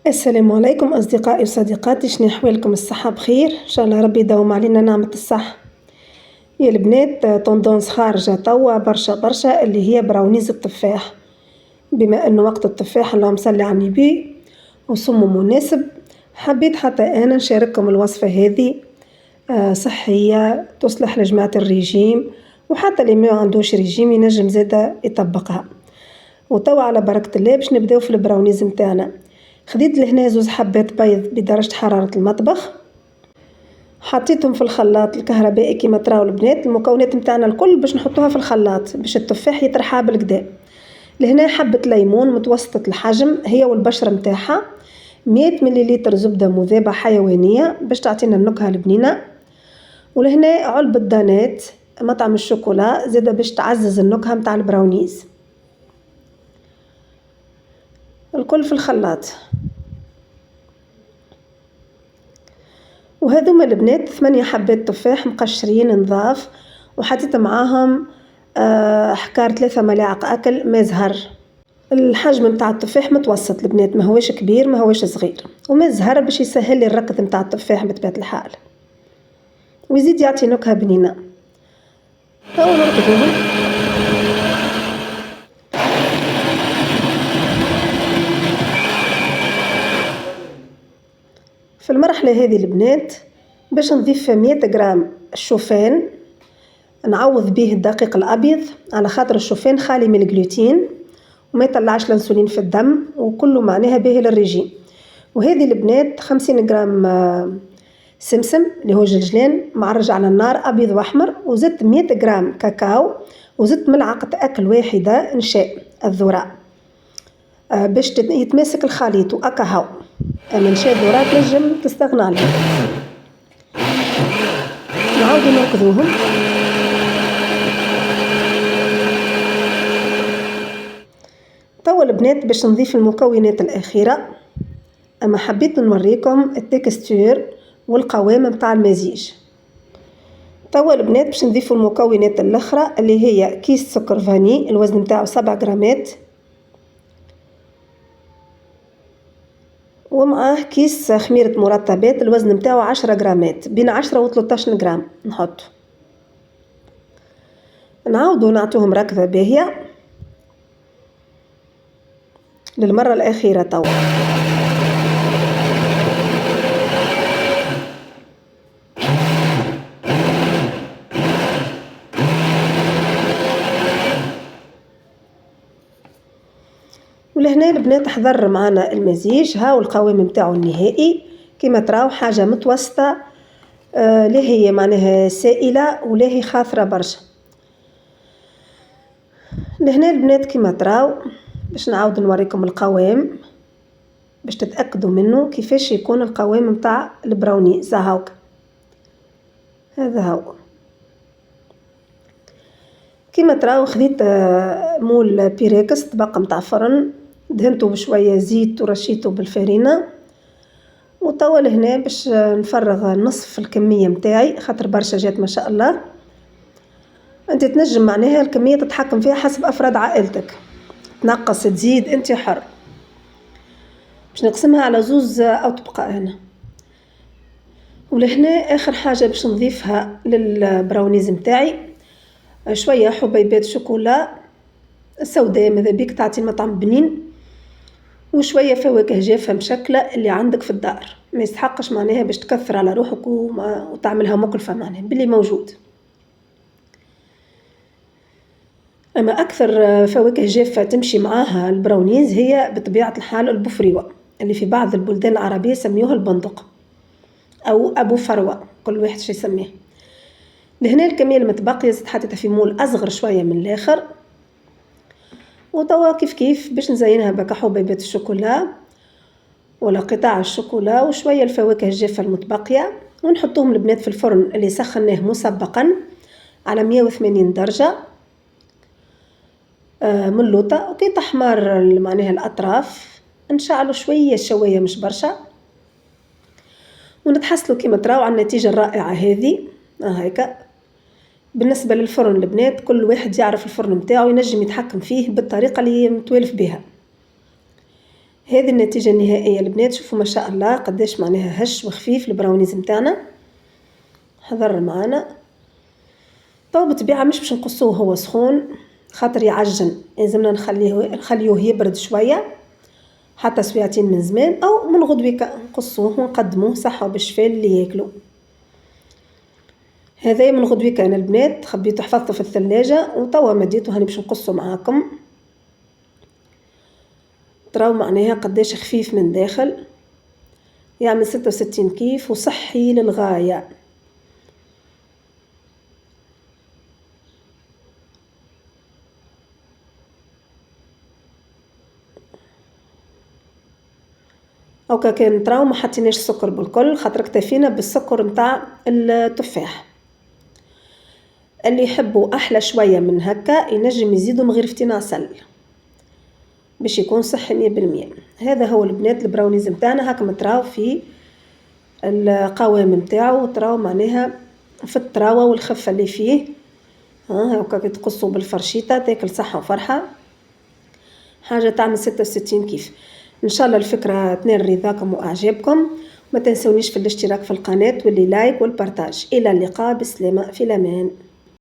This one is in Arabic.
السلام عليكم أصدقائي وصديقاتي، شنو أحوالكم؟ الصحة بخير إن شاء الله، ربي يداوم علينا نعمة الصحة. يا البنات، طوندونس خارجة توا برشا برشا اللي هي براونيز التفاح. بما أنه وقت التفاح اللهم صل على النبي وصوم مناسب، حبيت حتى أنا نشارككم الوصفة هذه. صحية تصلح لجماعة الرجيم، وحتى اللي ما عندوش رجيم ينجم زادا يطبقها. وتوا على بركة الله باش نبداو في البراونيز متاعنا. خديت لهنا 2 حبات بيض بدرجة حرارة المطبخ، حطيتهم في الخلاط الكهربائي كيما تراو البنات. المكونات متاعنا الكل باش نحطوها في الخلاط باش التفاح يطرحها بالكدا. لهنا حبة ليمون متوسطة الحجم هي والبشرة متاعها، 100 مليلتر زبدة مذابة حيوانية باش تعطينا النكهة البنينة، ولهنا علبة دانات مطعم الشوكولا زادة باش تعزز النكهة متاع البراونيز. الكل في الخلاط. وهذوما البنات 8 حبات تفاح مقشرين نظاف، وحطيت معاهم حكار 3 ملاعق أكل ما زهر. الحجم متاع التفاح متوسط البنات، ما هوش كبير ما هوش صغير، وما زهر باش يسهل لي الركض متاع التفاح بطبيعة الحال، ويزيد يعطي نكهة بنينة. هاو نركضوهم. في المرحلة هذه البنات باش نضيف 100 غرام الشوفان، نعوض به الدقيق الأبيض على خاطر الشوفان خالي من الجلوتين وما يطلعش الانسولين في الدم، وكله معناها باهي للرجيم. وهذه البنات 50 غرام سمسم اللي هو جلجلان معرج على النار أبيض وأحمر، وزدت 100 غرام كاكاو، وزدت ملعقة أكل واحدة نشاء الذرة باش يتماسك الخليط. وأكاهو أما نشاء الذرة تنجم تستغنى عليه. نعاودو نركضوهم. توا البنات باش نضيف المكونات الأخيرة، أما حبيت نوريكم التكستور والقوام متاع المزيج. توا البنات باش نضيف المكونات الأخرى اللي هي كيس سكر فاني الوزن متاعه 7 غرامات، ومعاه كيس خميرة مرطبات الوزن متاعه 10 غرامات، بين 10 و 13 غرام نحط. نعاودو نعطوهم ركضة باهية للمرة الأخيرة. توا ولهنا البنات حضر معنا المزيج. هاو القوام متاعو النهائي كما تراو، حاجة متوسطة، لا هي معناها سائلة ولا هي خاثرة برشا. لهنا البنات كما تراو باش نعاود نوريكم القوام باش تتأكدوا منه كيفاش يكون القوام متاع البراونيز. هاوك هذا هو كما تراو. خذيت مول بيريكس طبق متاع فرن، دهنته بشوية زيت ورشيته بالفارينة. وتوا لهنا باش نفرغ نصف الكمية متاعي خاطر برشا جات ما شاء الله. انت تنجم معناها الكمية تتحكم فيها حسب أفراد عائلتك، تنقص تزيد انت حر. باش نقسمها على 2 أطبقة هنا. ولهنا آخر حاجة باش نضيفها للبراونيز متاعي شوية حبيبات شوكولا سوداء ماذا بيك تعطي مطعم بنين، وشوية فواكه جافة مشكلة اللي عندك في الدار، ما يستحقش معناها باش تكثر على روحك وتعملها مكلفة معناها باللي موجود. أما أكثر فواكه جافة تمشي معاها البراونيز هي بطبيعة الحال البفريوة اللي في بعض البلدان العربية سميوها البندق أو أبو فروة، كل واحد شي يسميه. لهنا الكمية المتبقية زدت حطيتها في مول أصغر شوية من الآخر. وتوا كيف باش نزينها بك حبيبات الشوكولا ولا قطع الشوكولا وشوية الفواكه الجافة المتبقية، ونحطوهم البنات في الفرن اللي سخناه مسبقا على 180 درجة من لوطة. وكي تحمر معناها الأطراف نشعلوا شوية الشواية مش برشا، ونتحصلوا كما تراو على النتيجة الرائعة هذه. هيك بالنسبة للفرن البنات كل واحد يعرف الفرن متاعه ينجم يتحكم فيه بالطريقة اللي متوالف بها. هذه النتيجة النهائية البنات. شوفوا ما شاء الله قداش معناها هش وخفيف البراونيز متاعنا. حضر معانا طو بطبيعة مش باش نقصوه هو سخون خاطر يعجن، لازمنا نخليوه يبرد شوية حتى سويعتين من زمان او من غدوة نقصوه ونقدموه صحة وبالشفاء اللي ياكلوا. هذا من غدوة كان البنات خبيته حفظته في الثلاجة وتوا مديته هاني باش نقصه معاكم. تراو معناها قداش خفيف من داخل، يعمل 66 كيف وصحي للغاية. او كان تراو ما حطيناش سكر بالكل خاطر اكتفينا بالسكر متاع التفاح. اللي يحبوا احلى شويه من هكا ينجم يزيدوا مغرفتين عسل باش يكون صحي 100%. هذا هو البنات البراونيز متاعنا هكا تراو في القوام متاعو، تراو معناها في الطراوه والخفه اللي فيه. هكا تقصوا بالفرشيطه تاكل صحه وفرحه، حاجه تعمل 66 كيف. ان شاء الله الفكره تنال رضاكم واعجابكم. ما تنسونيش في الاشتراك في القناه واللي لايك والبارتاج. الى اللقاء، بسلامه، في الامان.